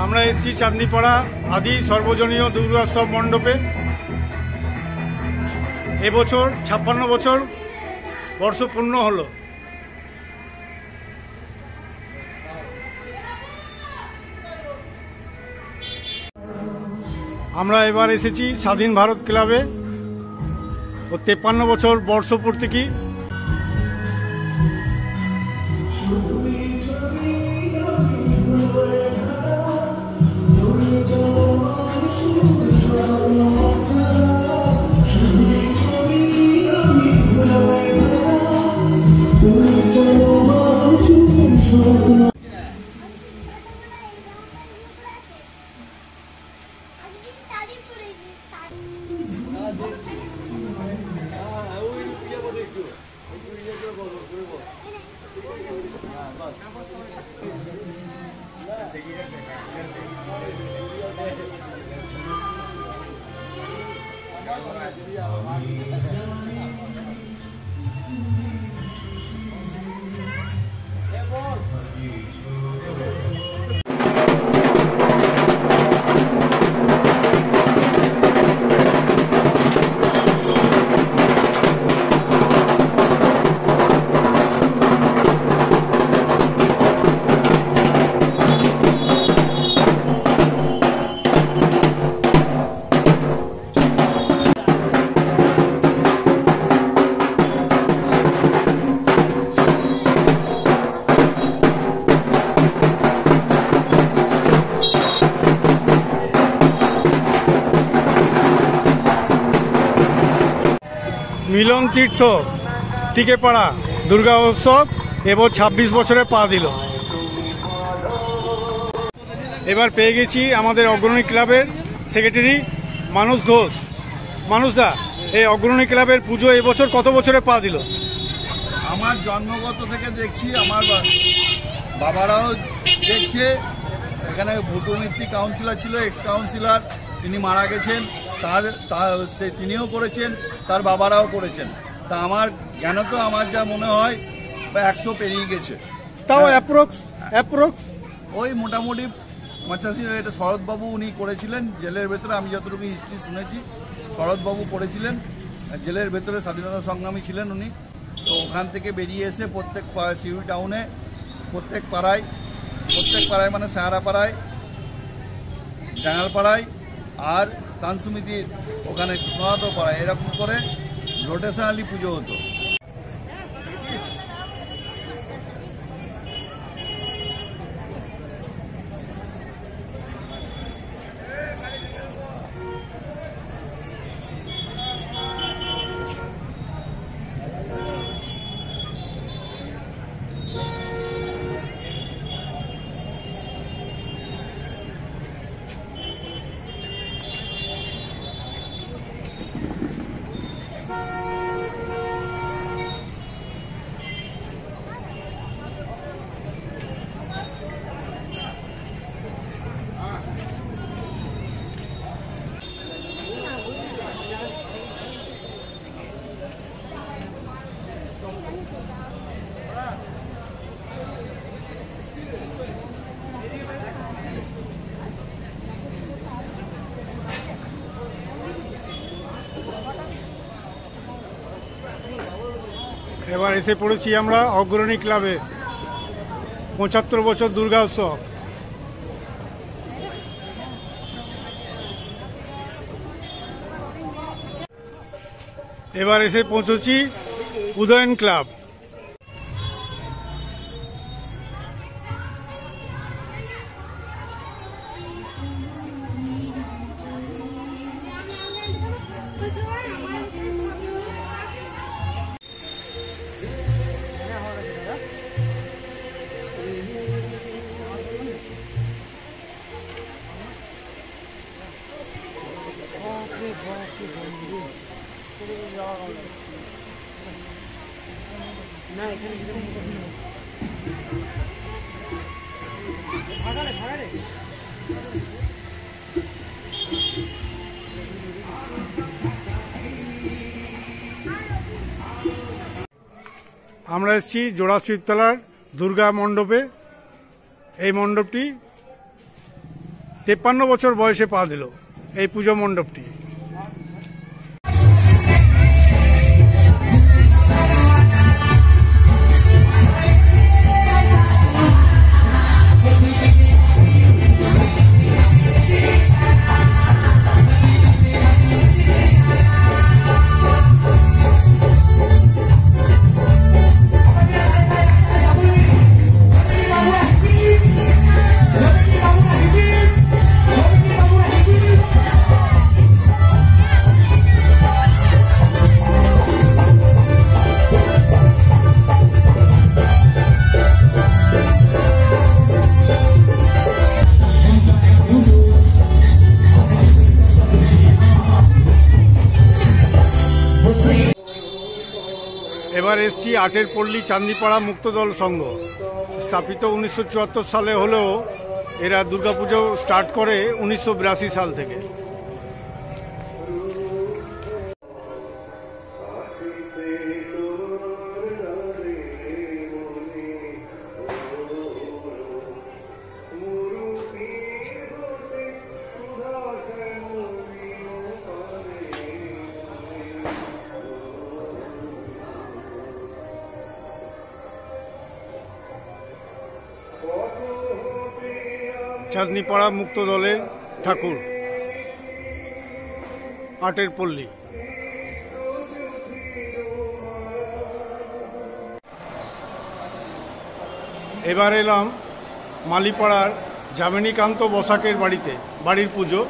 আমরা এসেছি চাঁদনীপাড়া আদি সর্বজনীয় দুর্গোৎসব মণ্ডপে। এবছর 56 বছর বর্ষ পূর্ণ হলো। আমরা এবার এসেছি স্বাধীন ভারত ক্লাবে ও 53 বছর বর্ষপূর্তি। মিলন তীর্থ টিকেপাড়া দুর্গা উৎসব এবার 26 বছরে পা দিল। এবার পেয়ে গেছি আমাদের অগ্রণী ক্লাবের সেক্রেটারি মানুষ ঘোষ। মানুষদা, এই অগ্রণী ক্লাবের পুজো এবছর কত বছরে পা দিল? আমার জন্মগত থেকে দেখছি, আমার বাবারাও দেখছে। এখানে ভূতনীতি কাউন্সিলর ছিল, এক্স কাউন্সিলর, তিনি মারা গেছেন, তিনিও করেছেন, তার বাবারাও করেছেন। তা আমার জ্ঞানত আমার যা মনে হয় 100 পেরিয়ে গেছে। তাও অ্যাপ্রক্স ওই মোটামুটি 85। এটা শরৎবাবু উনি করেছিলেন জেলের ভেতরে, আমি যতটুকু হিস্ট্রি শুনেছি শরৎবাবু করেছিলেন জেলের ভেতরে, স্বাধীনতা সংগ্রামী ছিলেন উনি। তো ওখান থেকে বেরিয়ে এসে প্রত্যেক সিউড়ি টাউনে প্রত্যেক পাড়ায় মানে সাহারাপাড়ায়, ডাঙ্গালপাড়ায় আর তান সমিতির ওখানে পাড়ায় এরকম করে রোটেশনালি পুজো হতো। এবার এসে পড়েছি আমরা অগ্রণী ক্লাবে 75 বছর দুর্গা উৎসব। এবার এসে পৌঁছেছি উদয়ন ক্লাব। আমরা এসেছি জোড়া শিবতলার দুর্গা মণ্ডপে। এই মণ্ডপটি 53 বছর বয়সে পা দিল এই পুজো মণ্ডপটি। এবার এসছি আটের পল্লী চান্দিপাড়া মুক্তদল সংঘ, স্থাপিত 1974 সালে হলেও এরা দুর্গাপুজো স্টার্ট করে 1982 সাল থেকে। চাঁদনীপাড়া মুক্ত দলের ঠাকুর আটের পল্লী। এবার এলাম মালিপাড়ার যামিনীকান্ত বসাকের বাড়ির পুজো।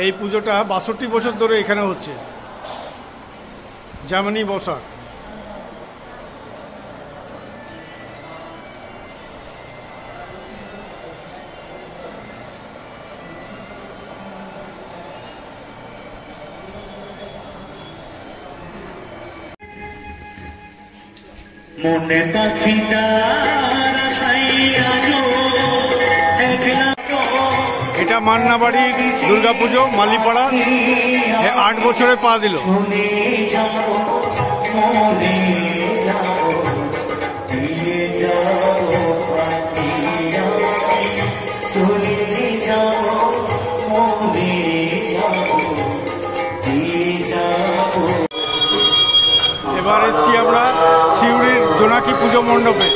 এই পুজোটা 62 বছর ধরে এখানে হচ্ছে। যামিনী বসাক মনে পাখিটা এটা মান্নাবাড়ির দুর্গাপুজো মালিপাড়া 8 বছরে পা দিল। এবার এসছি আমরা সিউড়ির জোনাকি পুজো মণ্ডপে।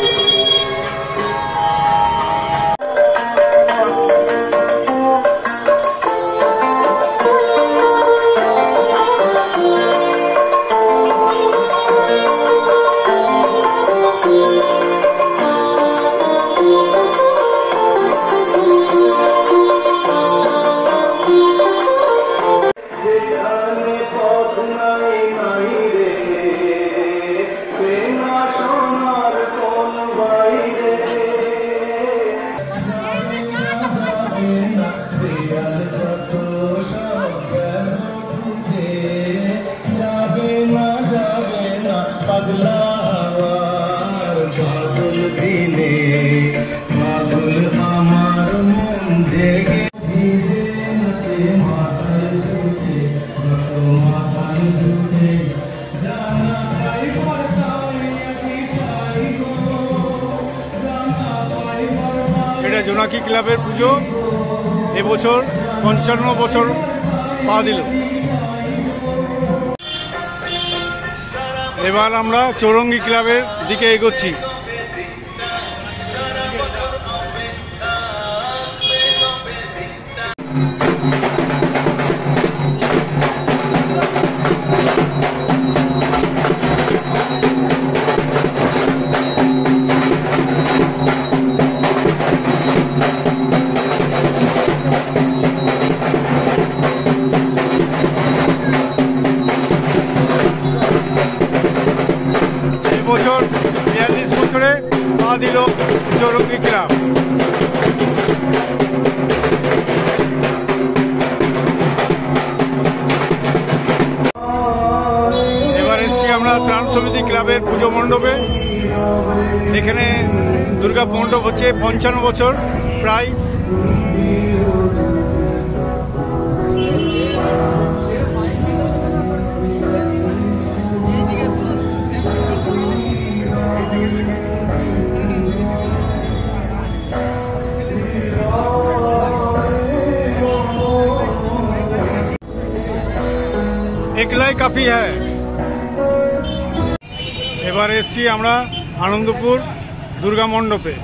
এটা জোনাকি ক্লাবের পুজো, এবছর 55 বছর পা দিল। এবার আমরা চৌরঙ্গি ক্লাবের দিকে এগোচ্ছি। এবছর 42 বছরে পা দিল চৌরঙ্গি ক্লাব। এবার এসছি আমরা ত্রাণ সমিতি ক্লাবের পুজো মণ্ডপে। এখানে দুর্গা মণ্ডপ হচ্ছে 55 বছর প্রায়। अकेला ही काफी है। এবার এসছি আমরা আনন্দপুর দুর্গা মণ্ডপে।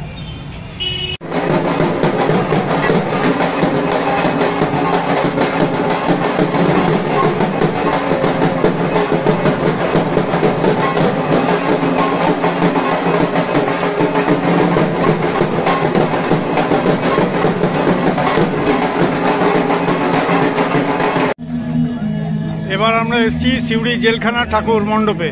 এবার আমরা এসছি সিউড়ি জেলখানা ঠাকুর মণ্ডপে।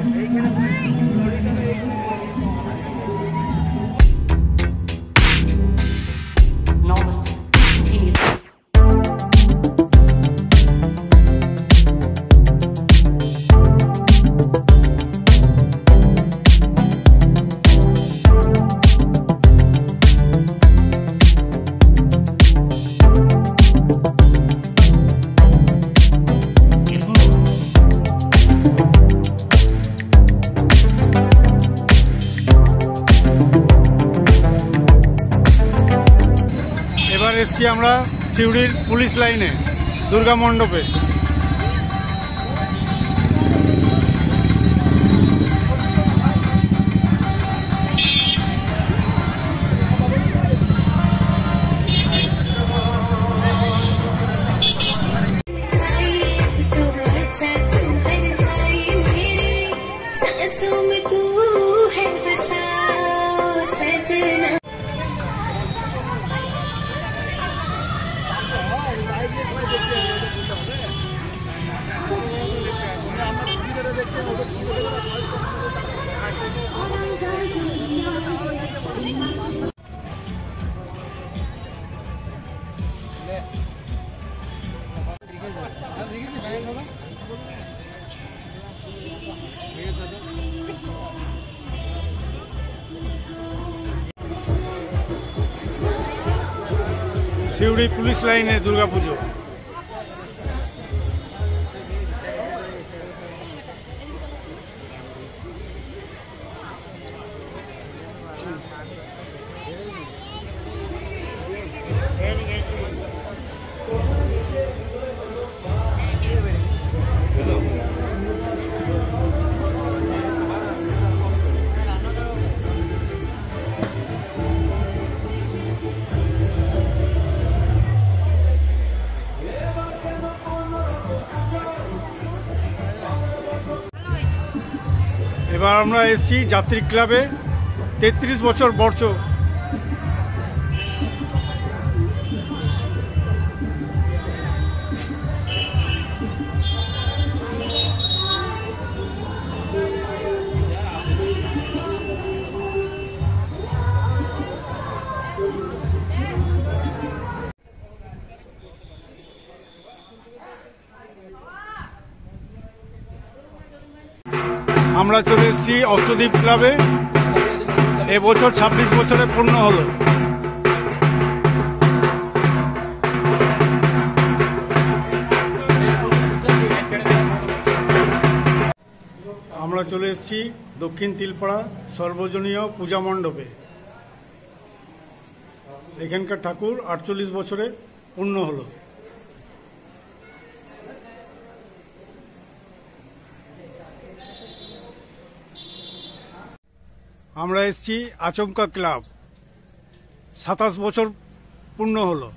এসছি আমরা সিউড়ির পুলিশ লাইনে দুর্গা মণ্ডপে। সিউড়ি পুলিশ লাইনে দুর্গাপুজো। এবার আমরা এসেছি যাত্রী ক্লাবে 33 বছর বর্ষ। আমরা চলে এসেছি অষ্টদ্বীপ ক্লাবে। এবছর 26 বছরে পূর্ণ হলো। আমরা চলে এসেছি দক্ষিণ তিলপাড়া সর্বজনীয় পূজা মণ্ডপে। এখানকার ঠাকুর 48 বছরে পূর্ণ হলো। আমরা এসেছি আচমকা ক্লাব, 27 বছর পূর্ণ হলো।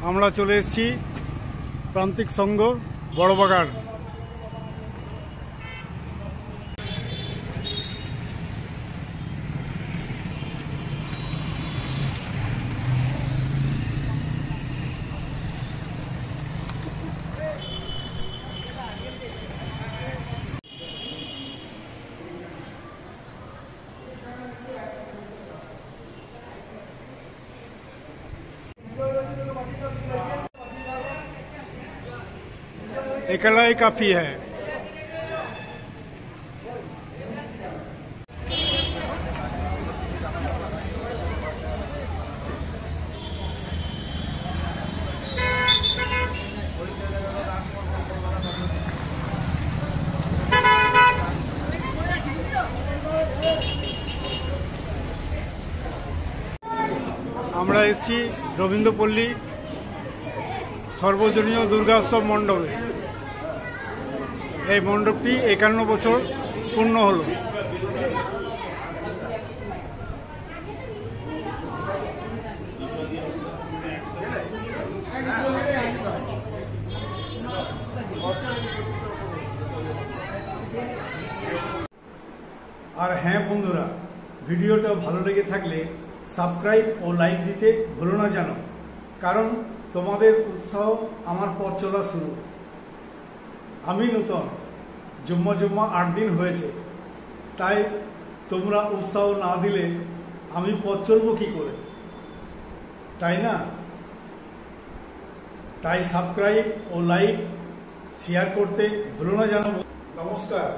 আমরা চলে এসেছি প্রান্তিক সংঘ বড়বাগান। अकेला ही काफी है। এসেছি রবীন্দ্রপল্লী সর্বজনীয় দুর্গোৎসব মণ্ডপে। এই মণ্ডপটি 51 বছর পূর্ণ হলো। আর হ্যাঁ বন্ধুরা, ভিডিওটা ভালো লেগে থাকলে সাবস্ক্রাইব ও লাইক দিতে ভুলো না যেন, কারণ তোমাদের উৎসাহ আমার পথ চলা শুরু। আমি নূতন, জুম্মা 8 দিন হয়েছে, তাই তোমরা উৎসাহ না দিলে আমি পথ চলবো কি করে, তাই না? তাই সাবস্ক্রাইব ও লাইক শেয়ার করতে ভুলো না যেন। নমস্কার।